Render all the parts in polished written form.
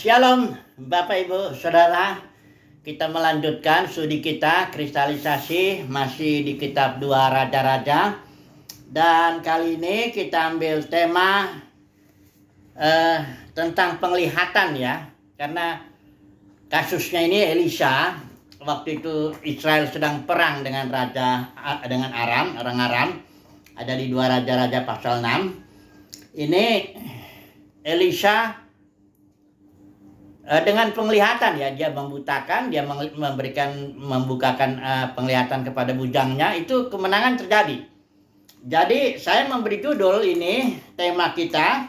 Shalom Bapak Ibu Saudara. Kita melanjutkan studi kita kristalisasi masih di kitab 2 Raja-Raja. Dan kali ini kita ambil tema tentang penglihatan ya. Karena kasusnya ini Elisa, waktu itu Israel sedang perang dengan orang Aram. Ada di 2 Raja-Raja pasal 6. Ini Elisa dengan penglihatan ya, dia membutakan, dia membukakan penglihatan kepada bujangnya, itu kemenangan terjadi. Jadi saya memberi judul ini, tema kita,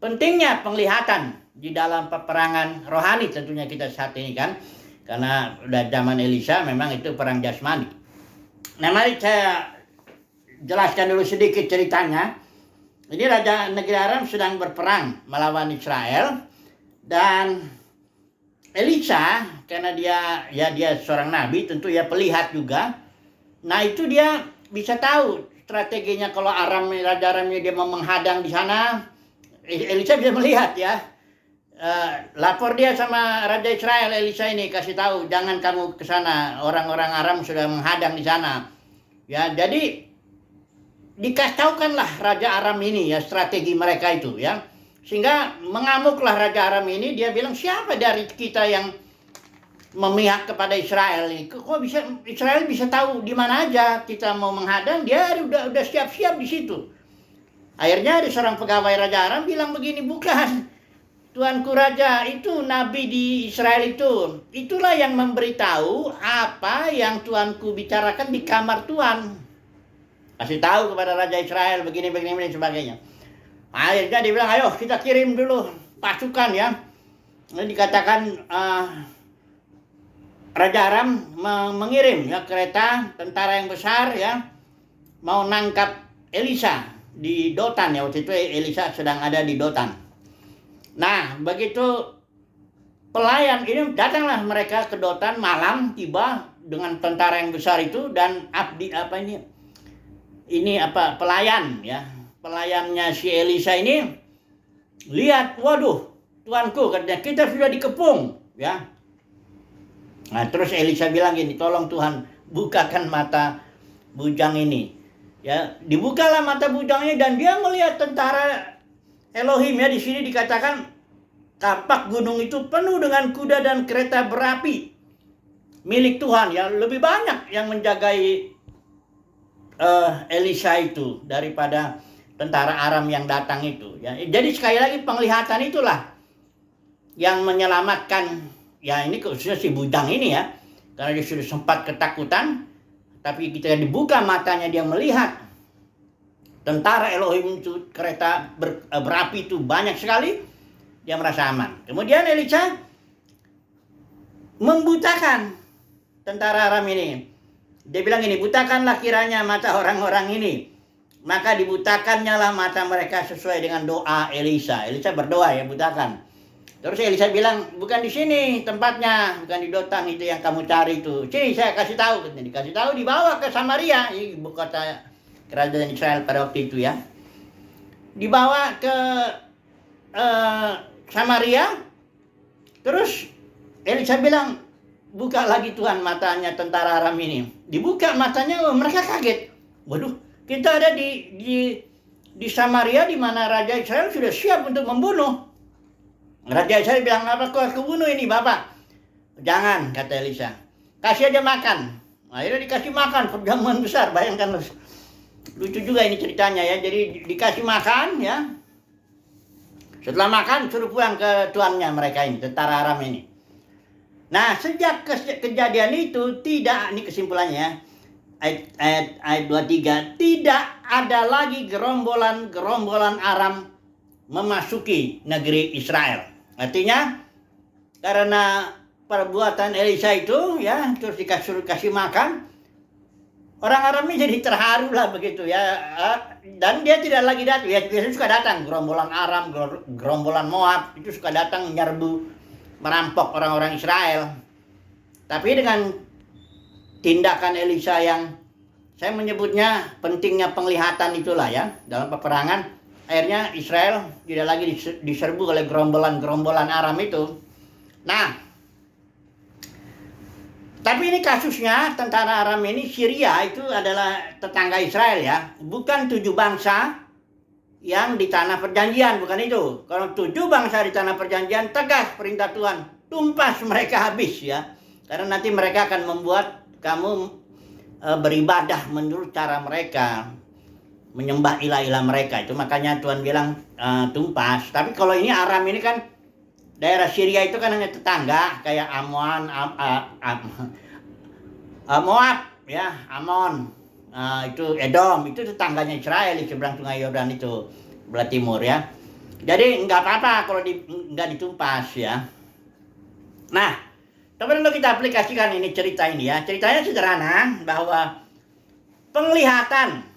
pentingnya penglihatan di dalam peperangan rohani tentunya kita saat ini kan. Karena udah zaman Elisa memang itu perang jasmani. Nah mari saya jelaskan dulu sedikit ceritanya. Ini Raja Negeri Aram sedang berperang melawan Israel. Dan Elisa, karena dia seorang nabi, tentu ya pelihat juga. Nah itu dia bisa tahu strateginya kalau Raja Aramnya dia mau menghadang di sana. Elisa bisa melihat ya. Lapor dia sama Raja Israel, Elisa ini kasih tahu, jangan kamu ke sana, orang-orang Aram sudah menghadang di sana. Ya, jadi dikasihkanlah Raja Aram ini ya strategi mereka itu ya. Sehingga mengamuklah Raja Aram ini, dia bilang siapa dari kita yang memihak kepada Israel ini? Kok bisa Israel bisa tahu di mana aja kita mau menghadang? Dia udah siap-siap di situ. Akhirnya ada seorang pegawai Raja Aram bilang begini, bukan Tuanku Raja, itu nabi di Israel itu. Itulah yang memberitahu apa yang Tuanku bicarakan di kamar Tuan. Kasih tahu kepada Raja Israel begini sebagainya. Akhirnya dia bilang, ayo kita kirim dulu pasukan ya. Ini dikatakan Raja Aram mengirim ya kereta tentara yang besar ya, mau nangkap Elisa di Dotan ya. Waktu itu Elisa sedang ada di Dotan. Nah begitu pelayan ini datanglah mereka ke Dotan malam, tiba dengan tentara yang besar itu. Dan pelayan ya, pelayannya si Elisa ini lihat, waduh tuanku, katanya kita sudah dikepung ya. Nah terus Elisa bilang gini, tolong Tuhan bukakan mata bujang ini ya. Dibukalah mata bujangnya dan dia melihat tentara Elohim ya. Di sini dikatakan tampak gunung itu penuh dengan kuda dan kereta berapi milik Tuhan ya. Lebih banyak yang menjagai Elisa itu daripada tentara Aram yang datang itu ya. Jadi sekali lagi penglihatan itulah yang menyelamatkan ya, ini khususnya si bujang ini ya, karena dia sudah sempat ketakutan, tapi ketika dibuka matanya dia melihat tentara Elohim itu, kereta berapi itu banyak sekali, dia merasa aman. Kemudian Elisa membutakan tentara Aram ini. Dia bilang ini, butakanlah kiranya mata orang-orang ini. Maka dibutakannya lah mata mereka sesuai dengan doa Elisa. Elisa berdoa ya, butakan. Terus Elisa bilang, bukan di sini tempatnya, bukan di Dotan itu yang kamu cari itu. Sini saya kasih tahu. Dikasih tahu, dibawa ke Samaria, ibu kota kerajaan Israel pada waktu itu ya. Dibawa ke Samaria. Terus Elisa bilang, buka lagi Tuhan matanya tentara Aram ini. Dibuka matanya, mereka kaget. Waduh, kita ada di Samaria, di mana Raja Israel sudah siap untuk membunuh. Raja Israel bilang, apa kau bunuh ini Bapak? Jangan, kata Elisa. Kasih aja makan. Akhirnya dikasih makan, perjamuan besar. Bayangkan, lucu juga ini ceritanya ya. Jadi dikasih makan ya. Setelah makan, suruh pulang ke tuannya mereka ini, tentara Aram ini. Nah, sejak kejadian itu, tidak, ini kesimpulannya ya. Ayat 23, tidak ada lagi gerombolan Aram memasuki negeri Israel. Artinya karena perbuatan Elisa itu ya, terus dikasih makan, orang Aram ini jadi terharu lah begitu ya. Dan dia tidak lagi datang ya, biasanya suka datang gerombolan Aram, gerombolan Moab itu suka datang nyerbu, merampok orang-orang Israel. Tapi dengan tindakan Elisa yang saya menyebutnya pentingnya penglihatan itulah ya dalam peperangan, akhirnya Israel tidak lagi diserbu oleh gerombolan Aram itu. Nah, tapi ini kasusnya tentara Aram ini, Syria itu adalah tetangga Israel ya, bukan 7 bangsa yang di tanah perjanjian, bukan itu. Kalau 7 bangsa di tanah perjanjian, tegas perintah Tuhan, tumpas mereka habis ya, karena nanti mereka akan membuat kamu beribadah menurut cara mereka, menyembah ilah-ilah mereka. Itu makanya Tuhan bilang tumpas. Tapi kalau ini Aram ini kan daerah Syria itu kan hanya tetangga, kayak Ammon, Moab ya, Ammon, itu Edom, itu tetangganya Israel di seberang sungai Yordan itu, belah timur ya. Jadi nggak apa-apa kalau nggak ditumpas ya. Nah, coba dulu kita aplikasikan ini cerita ini ya. Ceritanya sederhana, bahwa penglihatan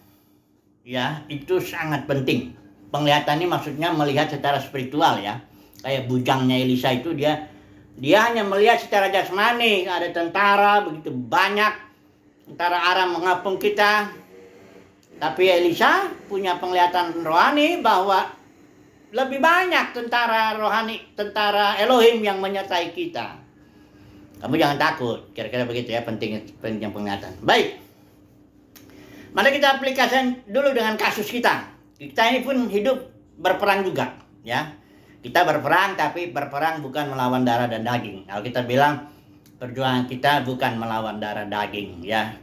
ya itu sangat penting. Penglihatan ini maksudnya melihat secara spiritual ya. Kayak bujangnya Elisa itu dia hanya melihat secara jasmani, ada tentara begitu banyak, tentara Aram mengepung kita. Tapi Elisa punya penglihatan rohani bahwa lebih banyak tentara rohani, tentara Elohim yang menyertai kita. Kamu jangan takut, kira-kira begitu ya, pentingnya penglihatan. Baik, mari kita aplikasikan dulu dengan kasus kita. Kita ini pun hidup berperang juga ya. Kita berperang, tapi berperang bukan melawan darah dan daging. Kalau kita bilang perjuangan kita bukan melawan darah daging ya,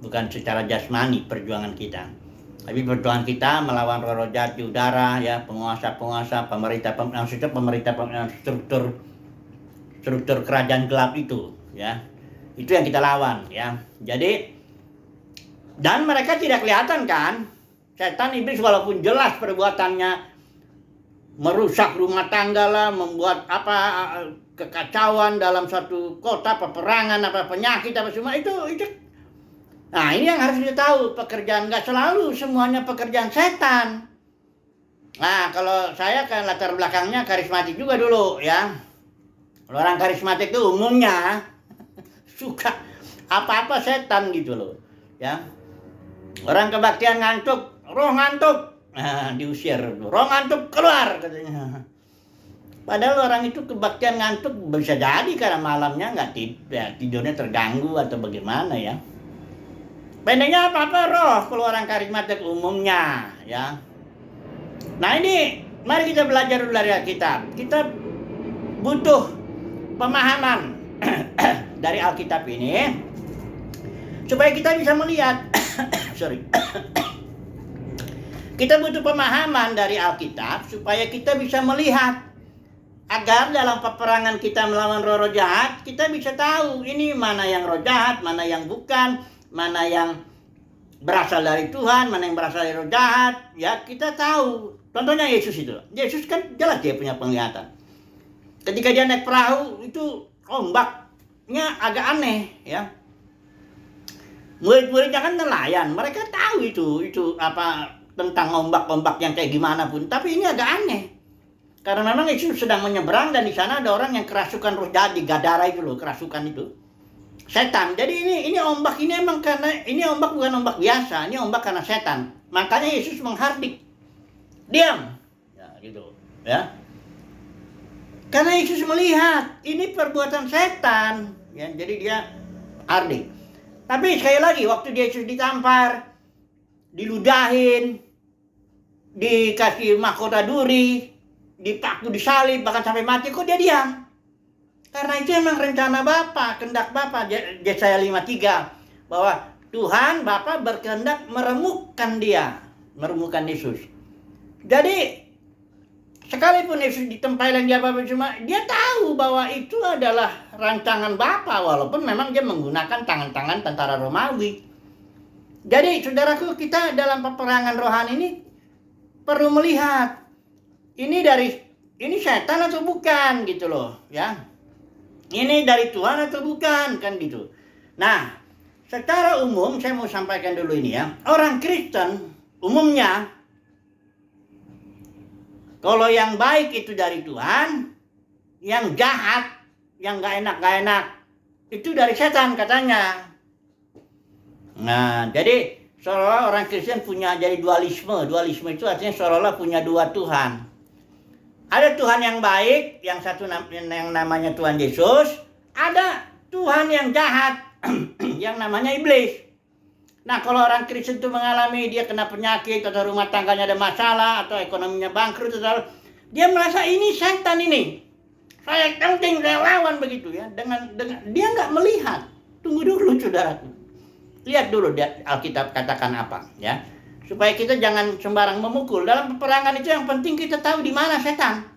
bukan secara jasmani perjuangan kita, tapi perjuangan kita melawan roh-roh jahat di udara ya, penguasa-penguasa, pemerintah struktur kerajaan gelap itu ya. Itu yang kita lawan ya. Jadi, dan mereka tidak kelihatan kan, setan iblis walaupun jelas perbuatannya merusak rumah tangga lah, membuat kekacauan dalam suatu kota, peperangan, penyakit, semua itu. Nah, ini yang harus kita tahu, pekerjaan nggak selalu semuanya pekerjaan setan. Nah, kalau saya kan latar belakangnya karismatik juga dulu ya. Kalau orang karismatik itu umumnya suka apa-apa setan gitu loh ya. Orang kebaktian ngantuk, roh ngantuk, diusir, roh ngantuk keluar katanya. Padahal orang itu kebaktian ngantuk bisa jadi karena malamnya nggak tidurnya terganggu atau bagaimana ya. Pendeknya apa-apa roh kalau orang karismatik umumnya ya. Nah ini mari kita belajar dulu dari Alkitab. Kita butuh pemahaman dari Alkitab ini supaya kita bisa melihat kita butuh pemahaman dari Alkitab supaya kita bisa melihat, agar dalam peperangan kita melawan roh-roh jahat, kita bisa tahu ini mana yang roh jahat, mana yang bukan, mana yang berasal dari Tuhan, mana yang berasal dari roh jahat. Ya kita tahu. Contohnya Yesus itu. Yesus kan jelas dia punya penglihatan. Ketika dia naik perahu itu ombaknya agak aneh ya. Murid-muridnya kan nelayan, mereka tahu itu tentang ombak-ombak yang kayak gimana pun, tapi ini agak aneh. Karena memang Yesus sedang menyeberang dan di sana ada orang yang kerasukan roh jahat di Gadara itu loh, kerasukan itu. Setan. Jadi ini ombak ini emang karena ini ombak bukan ombak biasa, ini ombak karena setan. Makanya Yesus menghardik. Diam. Ya gitu, ya. Karena Yesus melihat ini perbuatan setan, ya. Jadi dia hardik. Tapi sekali lagi waktu Yesus ditampar, diludahin, dikasih mahkota duri, dipaku, disalib, bahkan sampai mati, kok dia diam? Karena itu memang rencana Bapa, kehendak Bapa. Yesaya 53 bahwa Tuhan Bapa berkehendak meremukkan meremukkan Yesus. Jadi sekalipun Yesus ditempeleng di apa cuma, dia tahu bahwa itu adalah rancangan Bapa, walaupun memang dia menggunakan tangan-tangan tentara Romawi. Jadi saudaraku, kita dalam peperangan rohani ini perlu melihat ini setan atau bukan gitu loh ya. Ini dari Tuhan atau bukan kan gitu. Nah, secara umum saya mau sampaikan dulu ini ya. Orang Kristen umumnya kalau yang baik itu dari Tuhan, yang jahat, yang gak enak itu dari setan katanya. Nah, jadi seolah orang Kristen punya jadi dualisme. Dualisme itu artinya seolah-olah punya dua Tuhan. Ada Tuhan yang baik, yang satu yang namanya Tuhan Yesus. Ada Tuhan yang jahat, yang namanya iblis. Nah, kalau orang Kristen itu mengalami dia kena penyakit, atau rumah tangganya ada masalah, atau ekonominya bangkrut, atau dia merasa ini setan ini. Saya penting, saya lawan begitu ya. Dengan dia nggak melihat. Tunggu dulu saudaraku. Lihat dulu Alkitab katakan apa ya. Supaya kita jangan sembarang memukul. Dalam peperangan itu yang penting kita tahu di mana setan.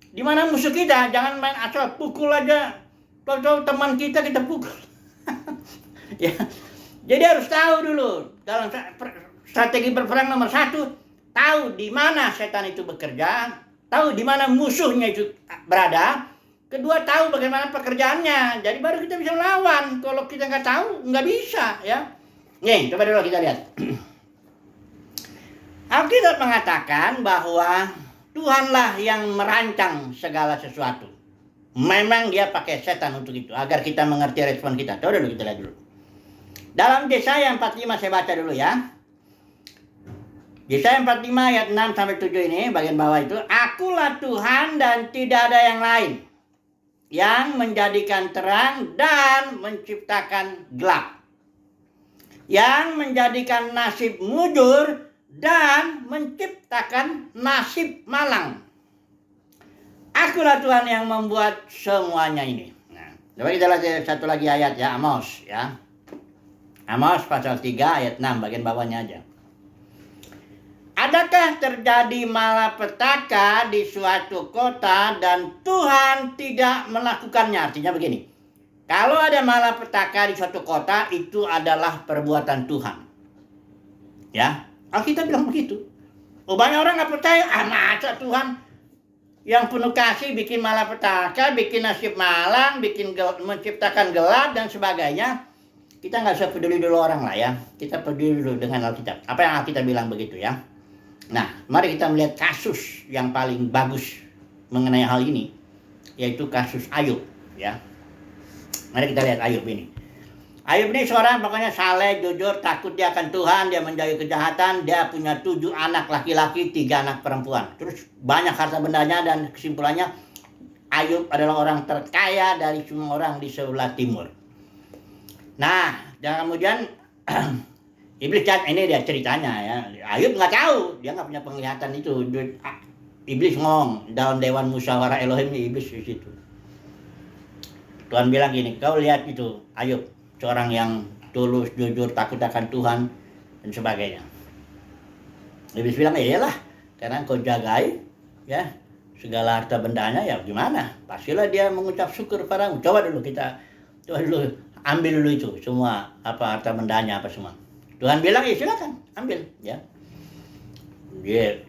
Di mana musuh kita. Jangan main asal pukul aja. Tahu teman kita pukul. Ya. Jadi harus tahu dulu. Dalam strategi berperang nomor 1, tahu di mana setan itu bekerja, tahu di mana musuhnya itu berada. Kedua, tahu bagaimana pekerjaannya. Jadi baru kita bisa melawan. Kalau kita nggak tahu, nggak bisa ya. Nih, coba dulu kita lihat. Alkitab mengatakan bahwa Tuhanlah yang merancang segala sesuatu. Memang dia pakai setan untuk itu, agar kita mengerti respon kita. Coba dulu kita lihat dulu. Dalam Yesaya 45 saya baca dulu ya. Yesaya 45 ayat 6 sampai 7 ini bagian bawah itu, Akulah Tuhan dan tidak ada yang lain, yang menjadikan terang dan menciptakan gelap, yang menjadikan nasib mujur dan menciptakan nasib malang. Akulah Tuhan yang membuat semuanya ini. Nah, coba kita lihat satu lagi ayat ya, Amos ya. Amos pasal 3 ayat 6 bagian bawahnya aja. Adakah terjadi malapetaka di suatu kota dan Tuhan tidak melakukannya? Artinya begini. Kalau ada malapetaka di suatu kota, itu adalah perbuatan Tuhan. Ya, Alkitab bilang begitu. Oh, banyak orang nggak percaya. Masa Tuhan yang penuh kasih bikin malapetaka, bikin nasib malang, menciptakan gelap dan sebagainya. Kita nggak usah peduli dulu orang lah ya. Kita peduli dulu dengan Alkitab. Apa yang Alkitab bilang begitu ya. Nah, mari kita melihat kasus yang paling bagus mengenai hal ini. Yaitu kasus Ayub ya. Mari kita lihat Ayub ini. Ayub ini seorang pokoknya saleh, jujur, takut dia akan Tuhan. Dia menjauhi kejahatan. Dia punya 7 anak laki-laki, 3 anak perempuan. Terus banyak harta bendanya dan kesimpulannya Ayub adalah orang terkaya dari semua orang di sebelah timur. Nah, dan kemudian iblis ini dia ceritanya ya. Ayub nggak tahu, dia nggak punya penglihatan itu. Iblis ngomong dalam dewan musyawarah Elohim, iblis di situ. Tuhan bilang gini, kau lihat itu Ayub, seorang yang tulus, jujur, takut akan Tuhan dan sebagainya. Iblis bilang, iyalah, karena kau jagai ya segala harta bendanya, ya gimana? Pastilah dia mengucap syukur padamu. Coba dulu ambil dulu itu semua harta bendanya apa semua. Tuhan bilang ya silakan ambil ya.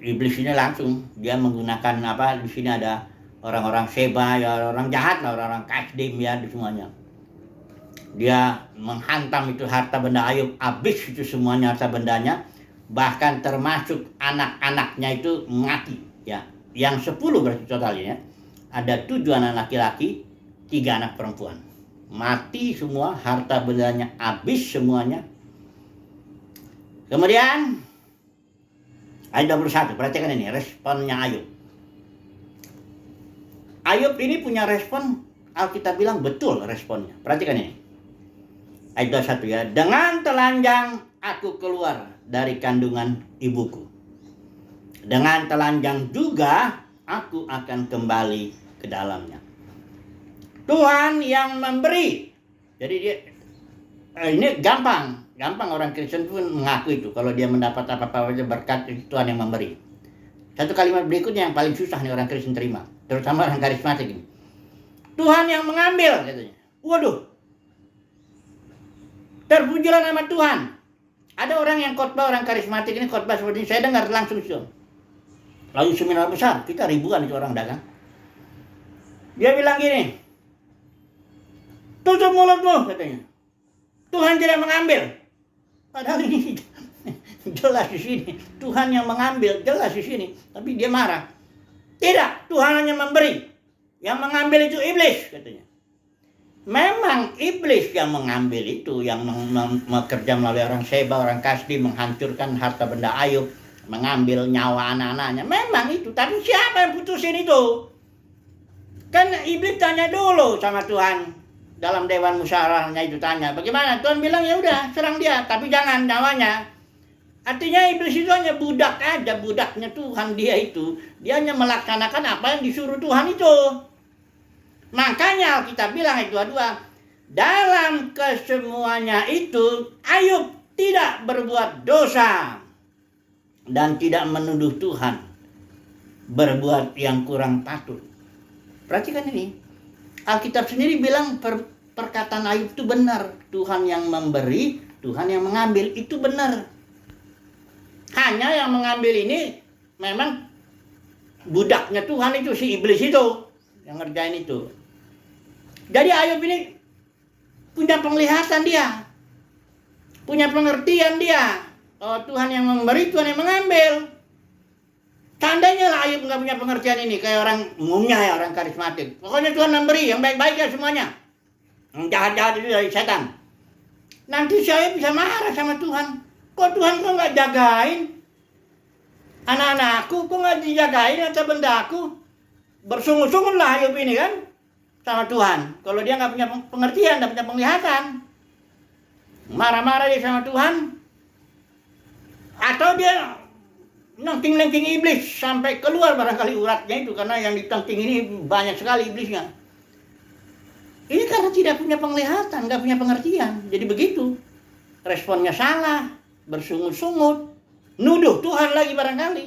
Iblis ini langsung dia menggunakan di sini ada orang-orang Sheba ya, orang jahat lah, orang-orang Kasdim ya di semuanya. Dia menghantam itu harta benda Ayub, habis itu semuanya harta bendanya, bahkan termasuk anak-anaknya itu mati ya. Yang 10 berarti totalnya. Ada 7 anak laki-laki, 3 anak perempuan. Mati semua, harta bendanya habis semuanya. Kemudian ayat 21, perhatikan ini responnya Ayub. Ayub ini punya respon, Alkitab bilang betul responnya. Perhatikan ini. Ayat 21 ya. Dengan telanjang aku keluar dari kandungan ibuku. Dengan telanjang juga aku akan kembali ke dalamnya. Tuhan yang memberi. Jadi ini gampang orang Kristen pun mengaku itu. Kalau dia mendapat apa-apa saja berkat, itu Tuhan yang memberi. Satu kalimat berikutnya yang paling susah nih orang Kristen terima, terutama orang karismatik ini. Tuhan yang mengambil katanya. Waduh. Terpujilah nama Tuhan. Ada orang yang khotbah, orang karismatik ini khotbah seperti ini, saya dengar langsung itu. Lalu seminar besar, kita ribuan itu orang dagang. Dia bilang gini, tutup mulutmu katanya. Tuhan tidak mengambil. Padahal ini jelas di sini. Tuhan yang mengambil jelas di sini. Tapi dia marah. Tidak, Tuhan hanya memberi. Yang mengambil itu iblis katanya. Memang iblis yang mengambil itu, yang bekerja melalui orang Seba, orang Kasdi, menghancurkan harta benda Ayub, mengambil nyawa anak-anaknya. Memang itu, tapi siapa yang putusin itu? Kan iblis tanya dulu sama Tuhan dalam dewan musyawarahnya itu, tanya bagaimana. Tuhan bilang ya udah serang dia, tapi jangan nyawanya. Artinya iblis itu hanya budak aja, budaknya Tuhan dia itu. Dia hanya melaksanakan apa yang disuruh Tuhan itu. Makanya Alkitab bilang ayat 22, dalam kesemuanya itu Ayub tidak berbuat dosa dan tidak menuduh Tuhan berbuat yang kurang patut. Perhatikan ini, Alkitab sendiri bilang perkataan Ayub itu benar. Tuhan yang memberi, Tuhan yang mengambil, itu benar. Hanya yang mengambil ini memang budaknya Tuhan itu, si iblis itu yang ngerjain itu. Jadi Ayub ini punya penglihatan dia, punya pengertian dia. Oh, Tuhan yang memberi, Tuhan yang mengambil. Tandanya lah Ayub nggak punya pengertian ini, kayak orang umumnya ya, orang karismatik. Pokoknya Tuhan memberi, yang baik-baik ya semuanya. Yang jahat-jahat itu dari setan. Nanti saya bisa marah sama Tuhan. Kok Tuhan kok nggak jagain anak-anakku? Kok nggak dijagain harta bendaku? Bersungut-sungut lah Ayub ini kan sama Tuhan. Kalau dia nggak punya pengertian, nggak punya penglihatan, marah-marah dia sama Tuhan. Atau dia nangking-nangking iblis sampai keluar barangkali uratnya itu, karena yang ditangking ini banyak sekali iblisnya. Ini karena tidak punya penglihatan, nggak punya pengertian. Jadi begitu, responnya salah, bersungut-sungut, nuduh Tuhan lagi barangkali,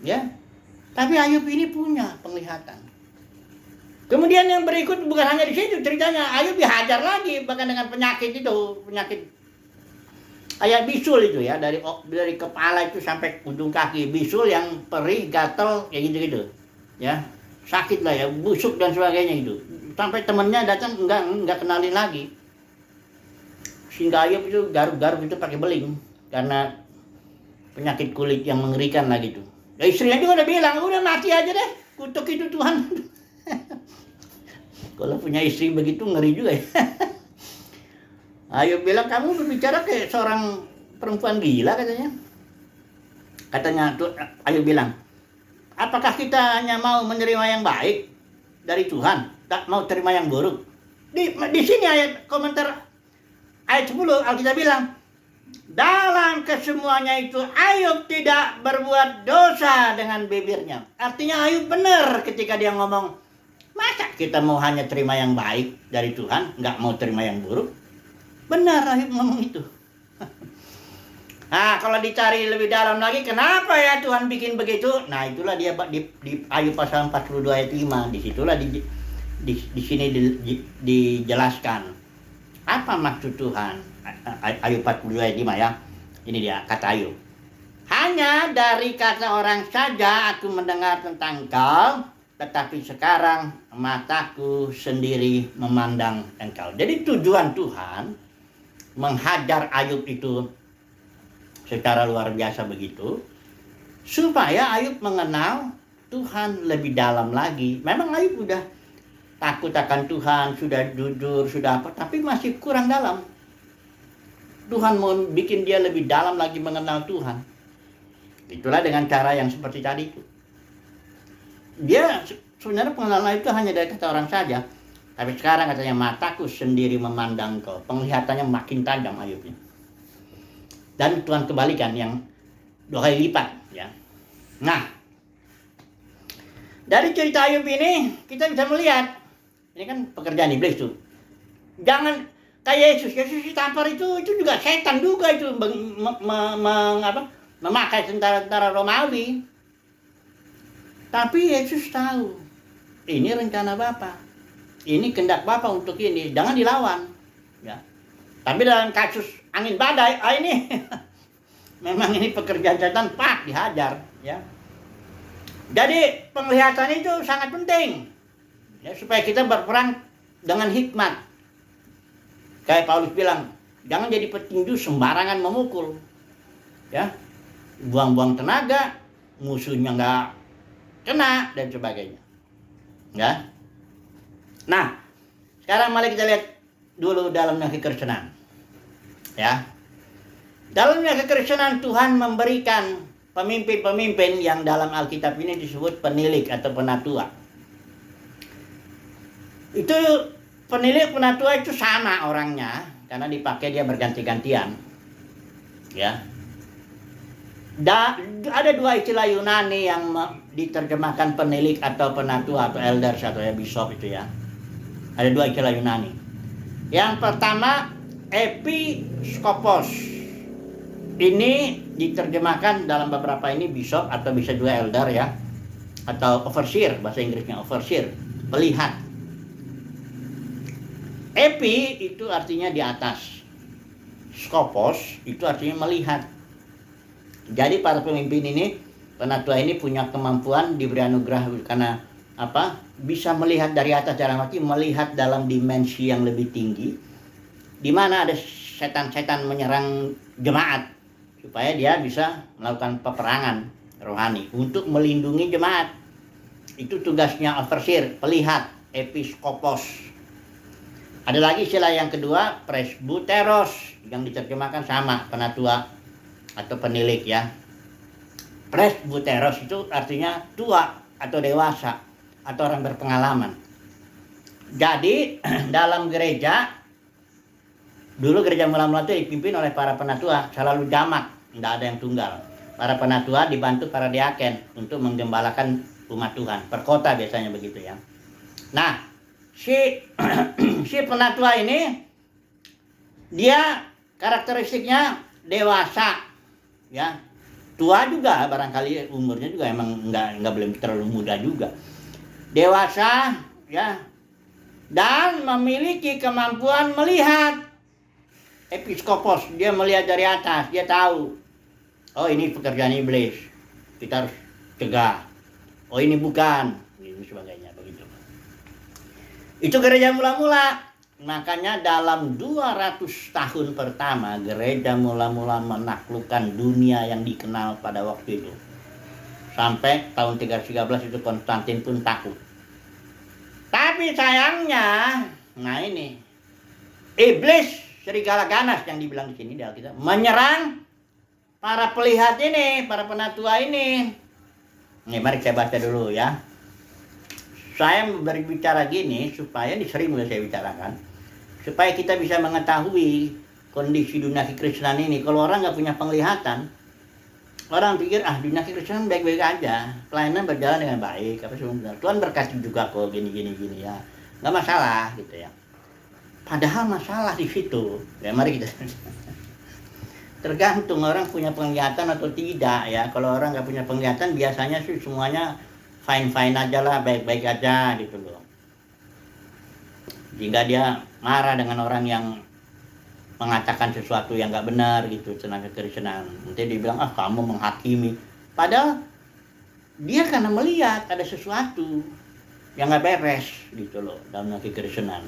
ya. Tapi Ayub ini punya penglihatan. Kemudian yang berikut bukan hanya di situ ceritanya, Ayub dihajar lagi bahkan dengan penyakit itu, penyakit kayak bisul itu ya, dari kepala itu sampai ujung kaki, bisul yang perih, gatel kayak gitu-gitu, ya, sakit lah ya, busuk dan sebagainya itu. Sampai temennya datang nggak kenalin lagi, sehingga Ayub itu garuk-garuk itu pakai beling karena penyakit kulit yang mengerikan lah gitu. Ya istrinya juga udah bilang, udah mati aja deh, kutuk itu Tuhan. Kalau punya istri begitu ngeri juga ya. Ayub bilang, kamu berbicara kayak seorang perempuan gila katanya. Katanya Ayub bilang, apakah kita hanya mau menerima yang baik dari Tuhan, tak mau terima yang buruk? Di sini ayat komentar ayat 10 Alkitab bilang, dalam kesemuanya itu Ayub tidak berbuat dosa dengan bibirnya. Artinya Ayub benar ketika dia ngomong, masa kita mau hanya terima yang baik dari Tuhan, nggak mau terima yang buruk? Benar Ayub ngomong itu. Nah, kalau dicari lebih dalam lagi, kenapa ya Tuhan bikin begitu? Nah, itulah dia di Ayub pasal 42 ayat 5. Disitulah di sini dijelaskan apa maksud Tuhan. Ayub 42 ayat 5 ya. Ini dia kata Ayub. Hanya dari kata orang saja aku mendengar tentang engkau, tetapi sekarang mataku sendiri memandang engkau. Jadi tujuan Tuhan menghajar Ayub itu secara luar biasa begitu, supaya Ayub mengenal Tuhan lebih dalam lagi. Memang Ayub udah takut akan Tuhan, sudah jujur, sudah apa, tapi masih kurang dalam. Tuhan mau bikin dia lebih dalam lagi mengenal Tuhan. Itulah dengan cara yang seperti tadi itu. Dia sebenarnya pengenalan itu hanya dari kata orang saja, tapi sekarang katanya mataku sendiri memandang kau. Penglihatannya makin tajam Ayubnya. Dan Tuhan kembalikan yang 2 kali lipat ya. Nah, dari cerita Ayub ini kita bisa melihat, ini kan pekerjaan iblis tuh. Jangan kayak Yesus ditampar itu juga setan juga itu memakai tentara-tentara Romawi. Tapi Yesus tahu, ini rencana Bapa, ini kehendak Bapa untuk ini, jangan dilawan. Ya. Tapi dalam kasus angin badai, ini memang ini pekerjaan setan, pak dihajar. Ya. Jadi penglihatan itu sangat penting, ya, supaya kita berperang dengan hikmat. Kayak Paulus bilang, jangan jadi petinju sembarangan memukul, ya, buang-buang tenaga, musuhnya nggak kena dan sebagainya, ya. Nah, Sekarang mari kita lihat dulu dalamnya kekristenan. Ya. Dalamnya kekristenan Tuhan memberikan pemimpin-pemimpin yang dalam Alkitab ini disebut penilik atau penatua. Itu penilik penatua itu sama orangnya karena dipakai dia berganti-gantian. Ya. Ada dua istilah Yunani yang diterjemahkan penilik atau penatua atau elders atau ya bishop itu ya. Ada dua istilah Yunani. Yang pertama episkopos. Ini diterjemahkan dalam beberapa ini bishop atau bisa juga elder ya. Atau overseer, bahasa Inggrisnya overseer, pelihat. Epi itu artinya di atas. Skopos itu artinya melihat. Jadi para pemimpin ini, penatua ini punya kemampuan, diberi anugerah karena apa? Bisa melihat dari atas, dalam arti melihat dalam dimensi yang lebih tinggi, di mana ada setan-setan menyerang jemaat, supaya dia bisa melakukan peperangan rohani untuk melindungi jemaat. Itu tugasnya overseer, pelihat, episkopos. Ada lagi istilah yang kedua, presbuteros, yang diterjemahkan sama, penatua atau penilik ya. Presbuteros itu artinya tua atau dewasa atau orang berpengalaman. Jadi dalam gereja dulu gereja mula-mula itu dipimpin oleh para penatua, selalu jamak, tidak ada yang tunggal. Para penatua dibantu para diaken untuk menggembalakan umat Tuhan. Per kota biasanya begitu ya. Nah, si penatua ini dia karakteristiknya dewasa. Ya, tua juga barangkali umurnya juga emang nggak belum terlalu muda juga, dewasa ya, dan memiliki kemampuan melihat. Episkopos, dia melihat dari atas, dia tahu, oh ini pekerjaan iblis, kita harus cegah, oh ini bukan, ini sebagainya begitu. Itu gereja mula-mula. Makanya dalam 200 tahun pertama gereja mula-mula menaklukkan dunia yang dikenal pada waktu itu. Sampai tahun 313 itu Konstantin pun takut. Tapi sayangnya, nah ini iblis serigala ganas yang dibilang di sini di Alkitab menyerang para pelihat ini, para penatua ini. Nih mari saya baca dulu ya. Saya berbicara gini supaya sering saya bicarakan, supaya kita bisa mengetahui kondisi dunia kekristenan ini. Kalau orang nggak punya penglihatan, orang pikir dunia kekristenan baik-baik aja, pelayanan berjalan dengan baik, apa sebenarnya Tuhan berkati juga kok gini ya, nggak masalah gitu ya. Padahal masalah di situ. Ya mari kita tergantung orang punya penglihatan atau tidak ya. Kalau orang nggak punya penglihatan biasanya sih semuanya fine aja lah, baik-baik aja gitu loh. Jika dia marah dengan orang yang mengatakan sesuatu yang nggak benar gitu tentang kekristenan, nanti dia bilang kamu menghakimi. Padahal dia karena melihat ada sesuatu yang nggak beres gitu loh dalam kekristenan.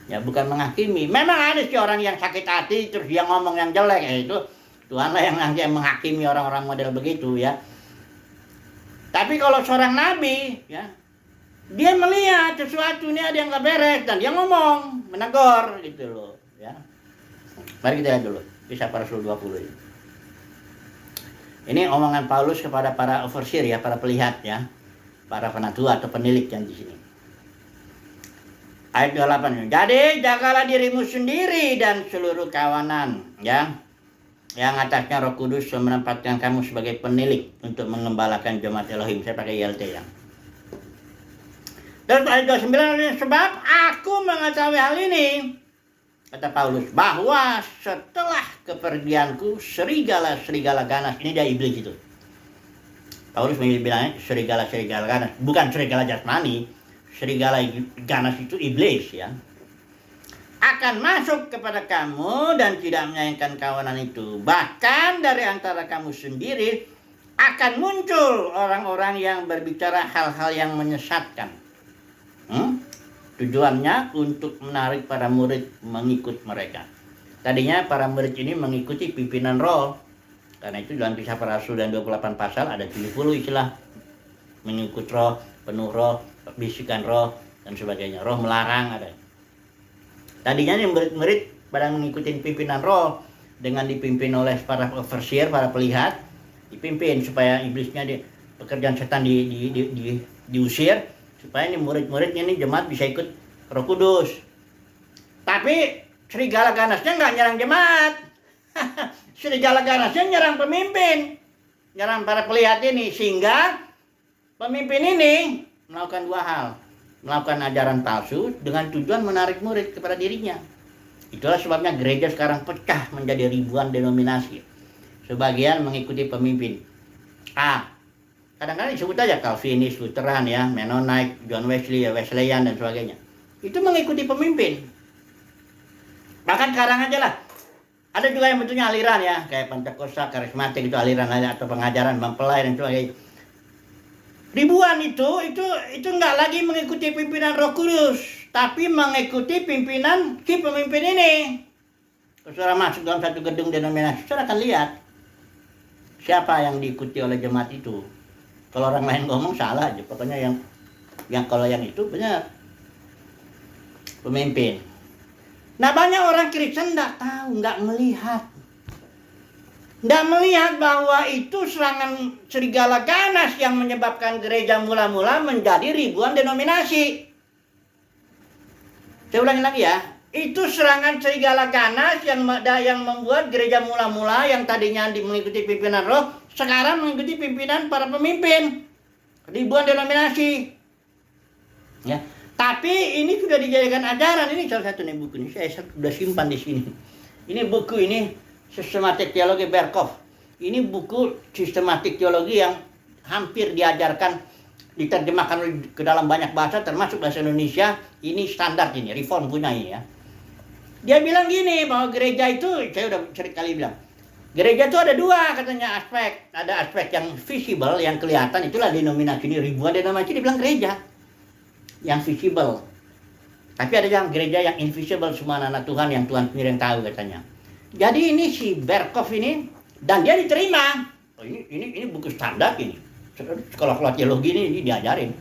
Ya bukan menghakimi. Memang ada sih orang yang sakit hati terus dia ngomong yang jelek, ya itu Tuhanlah yang nanti menghakimi orang-orang model begitu ya. Tapi kalau seorang nabi ya, dia melihat sesuatu ini ada yang nggak beres dan dia ngomong, menegur gitu loh ya. Mari kita lihat dulu Kisah Para Rasul 20 ini. Ini omongan Paulus kepada para overseer ya, para pelihat ya, para penatua atau penilik yang di sini. Ayat 28. Jadi jagalah dirimu sendiri dan seluruh kawanan ya, yang atasnya Roh Kudus menempatkan kamu sebagai penilik untuk mengembalakan jemaat Elohim. Saya pakai ILT ya. Dan ayat 29, sebab aku mengetahui hal ini, kata Paulus, bahwa setelah kepergianku serigala-serigala ganas, ini dia iblis itu. Paulus bilangnya serigala-serigala ganas, bukan serigala jasmani. Serigala ganas itu iblis ya, akan masuk kepada kamu dan tidak menyayangkan kawanan itu. Bahkan dari antara kamu sendiri akan muncul orang-orang yang berbicara hal-hal yang menyesatkan. Tujuannya untuk menarik para murid mengikut mereka. Tadinya para murid ini mengikuti pimpinan roh. Karena itu dalam Kisah Para Rasul dan 28 pasal ada 70 istilah mengikut roh, penuh roh, bisikan roh dan sebagainya. Roh melarang ada. Tadinya nih murid-murid pada mengikuti pimpinan roh dengan dipimpin oleh para overseer, para pelihat, dipimpin supaya iblisnya pekerjaan setan diusir, supaya nih murid-muridnya nih jemaat bisa ikut Roh Kudus. Tapi serigala ganasnya nggak nyerang jemaat. Serigala ganasnya nyerang pemimpin, nyerang para pelihat ini, sehingga pemimpin ini melakukan dua hal. Melakukan ajaran palsu dengan tujuan menarik murid kepada dirinya. Itulah sebabnya gereja sekarang pecah menjadi ribuan denominasi. Sebagian mengikuti pemimpin A. Kadang-kadang disebut aja Calvinis, Lutheran ya, Mennonite, John Wesley, Wesleyan dan sebagainya. Itu mengikuti pemimpin. Bahkan sekarang aja lah. Ada juga yang bentuknya aliran ya, kayak Pentakosta, karismatik itu aliran atau pengajaran mempelai dan sebagainya. Ribuan itu nggak lagi mengikuti pimpinan Roh Kudus, tapi mengikuti pimpinan si pemimpin ini. Kalau saudara masuk dalam satu gedung denominasi, saudara akan lihat siapa yang diikuti oleh jemaat itu. Kalau orang lain ngomong salah aja, pokoknya yang kalau yang itu benar pemimpin. Nah, banyak orang Kristen nggak tahu, nggak melihat bahwa itu serangan serigala ganas yang menyebabkan gereja mula-mula menjadi ribuan denominasi. Saya ulangi lagi ya, itu serangan serigala ganas yang membuat gereja mula-mula yang tadinya mengikuti pimpinan roh, sekarang mengikuti pimpinan para pemimpin. Ribuan denominasi. Ya. Tapi ini sudah dijadikan ajaran. Ini salah satu nih buku ini, saya sudah simpan di sini. Ini buku ini Sistematik Teologi Berkhof. Ini buku sistematik teologi yang hampir diajarkan, diterjemahkan ke dalam banyak bahasa, termasuk bahasa Indonesia. Ini standar ini, Reform punya ini ya. Dia bilang gini, bahwa gereja itu, saya udah sering kali bilang, gereja itu ada dua katanya aspek. Ada aspek yang visible, yang kelihatan, itulah denominasi ini, ribuan denominasi dibilang gereja. Yang visible. Tapi ada yang gereja yang invisible, semua anak Tuhan yang Tuhan sendiri yang tahu katanya. Jadi ini si Berkhof ini, dan dia diterima. Oh, ini buku standar ini. Sekolah teologi ini diajarin.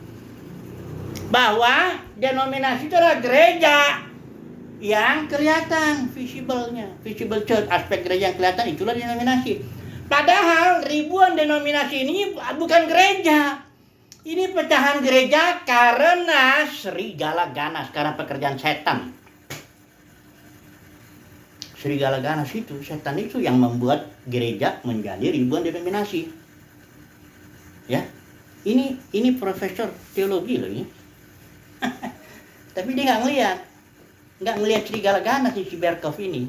Bahwa denominasi itu adalah gereja yang kelihatan, visible church, aspek gereja yang kelihatan, itulah denominasi. Padahal ribuan denominasi ini bukan gereja. Ini pecahan gereja karena serigala ganas, karena pekerjaan setan. Serigala ganas itu, setan itu yang membuat gereja menjadi ribuan denominasi. Ya, ini profesor teologi loh ini. Tapi dia nggak ngelihat serigala ganas si Berkhof ini.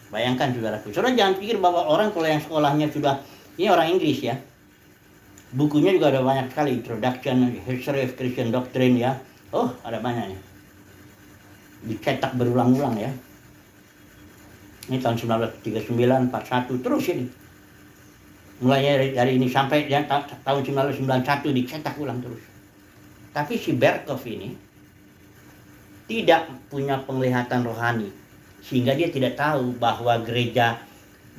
Bayangkan saudaraku, saudara jangan pikir bahwa orang kalau yang sekolahnya sudah, ini orang Inggris ya. Bukunya juga ada banyak sekali, Introduction, History of Christian Doctrine ya. Oh, ada banyak nih. Dicetak berulang-ulang ya. Ini tahun 1939, 41, terus ini. Mulai dari ini sampai tahun 1991 dicetak ulang terus. Tapi si Berkhof ini tidak punya penglihatan rohani. Sehingga dia tidak tahu bahwa gereja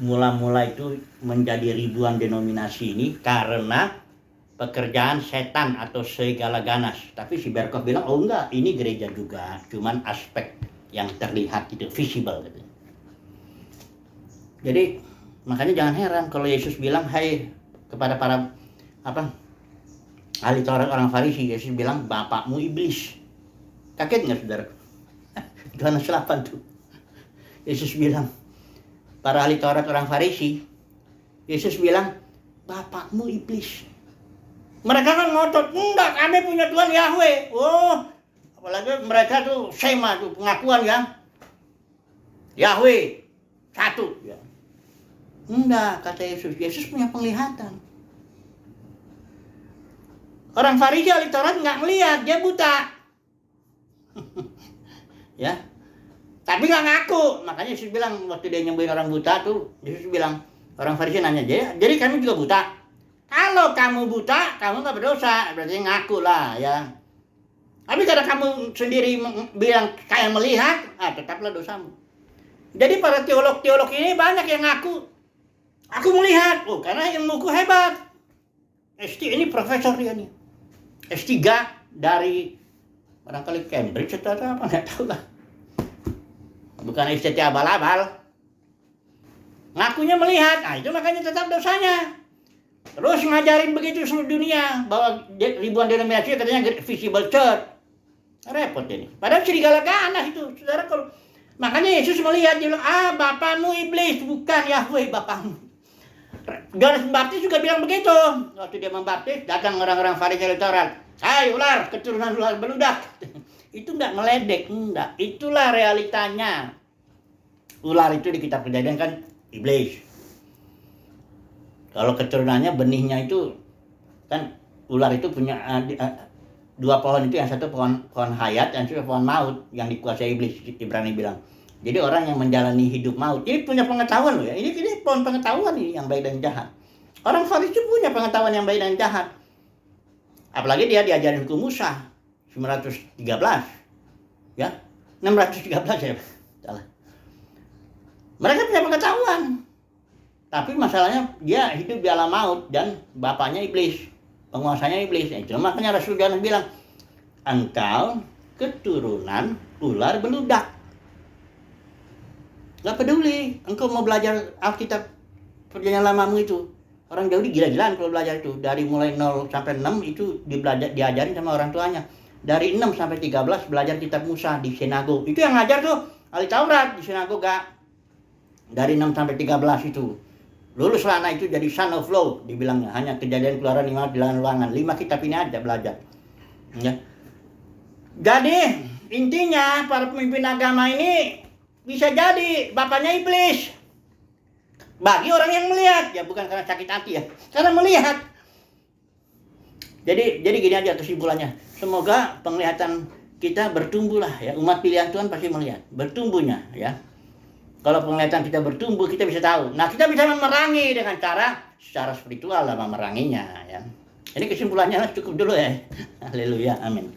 mula-mula itu menjadi ribuan denominasi ini karena pekerjaan setan atau serigala ganas. Tapi si Berkhof bilang, oh enggak, ini gereja juga, cuman aspek yang terlihat itu, visible gitu. Jadi makanya jangan heran kalau Yesus bilang, hai kepada para ahli Taurat orang Farisi, Yesus bilang, bapakmu iblis. Kaget nggak saudara? Yohanes 8 tuh. Yesus bilang, para ahli Taurat orang Farisi, Yesus bilang, bapakmu iblis. Mereka kan ngotot, enggak, kami punya Tuhan Yahweh. Oh, apalagi mereka tuh sema tuh pengakuan ya. Yahweh satu ya. Enggak, kata Yesus. Yesus punya penglihatan. Orang Farisi ahli Taurat nggak ngelihat, dia buta. Ya. Tapi nggak ngaku. Makanya Yesus bilang waktu dia nyembuhin orang buta tuh, Yesus bilang, orang Farisi nanya, jadi kami juga buta. Kalau kamu buta, kamu nggak berdosa, berarti ngaku lah ya. Tapi kalau kamu sendiri bilang kayak melihat, tetaplah dosamu. Jadi para teolog ini banyak yang ngaku, aku melihat, karena yang buku hebat. Ini profesor dia nih, S3 dari barangkali Cambridge atau apa, nggak tahu lah. bukan STT abal-abal. Ngakunya melihat, nah itu makanya tetap dosanya. Terus ngajarin begitu seluruh dunia bahwa ribuan denominasi katanya visible church. Repot ini. Padahal serigala ganas itu, saudara. Kalau makanya Yesus melihat, dia bilang, bapamu iblis, bukan Yahweh bapamu. Yohanes Pembaptis juga bilang begitu. Waktu dia membaptis, datang orang-orang Farisi dan Taurat. Hai ular, keturunan ular beludak. Itu enggak ngeledek, enggak. Itulah realitanya. Ular itu di kitab Kejadian kan iblis. Kalau keturunannya benihnya itu kan ular itu punya dua pohon itu, yang satu pohon hayat, yang satu pohon maut yang dikuasai iblis, Ibrani bilang. Jadi orang yang menjalani hidup maut ini punya pengetahuan loh ya. Ini pohon pengetahuan ini yang baik dan jahat. Orang Farisi punya pengetahuan yang baik dan jahat. Apalagi dia diajarin hukum Musa 913. Ya, 613 ya. Salah. Mereka punya pengetahuan. Tapi masalahnya dia hidup di alam maut dan bapaknya iblis, penguasanya iblis. Itu makanya Rasul Yohanes bilang, engkau keturunan ular beludak. Gak peduli, engkau mau belajar Alkitab Perjanjian Lamamu itu. Orang Yahudi gila-gilaan kalau belajar itu. Dari mulai 0 sampai 6 itu diajarin sama orang tuanya. Dari 6 sampai 13 belajar kitab Musa di sinagog. Itu yang ngajar tuh ahli Taurat di sinagoga. Dari 6 sampai 13 itu. Luluslah anak itu jadi son of law, dibilangnya. Hanya Kejadian, Keluaran, Bilangan, Ulangan. 5 kitab ini aja belajar. Ya. Jadi intinya para pemimpin agama ini bisa jadi bapaknya iblis. Bagi orang yang melihat, ya bukan karena sakit hati ya, karena melihat. Jadi gini aja kesimpulannya. Semoga penglihatan kita bertumbuhlah ya. Umat pilihan Tuhan pasti melihat bertumbuhnya ya. Kalau penglihatan kita bertumbuh, kita bisa tahu. Nah, kita bisa memerangi dengan cara secara spiritual lah memeranginya ya. Ini kesimpulannya cukup dulu ya. Haleluya, amin.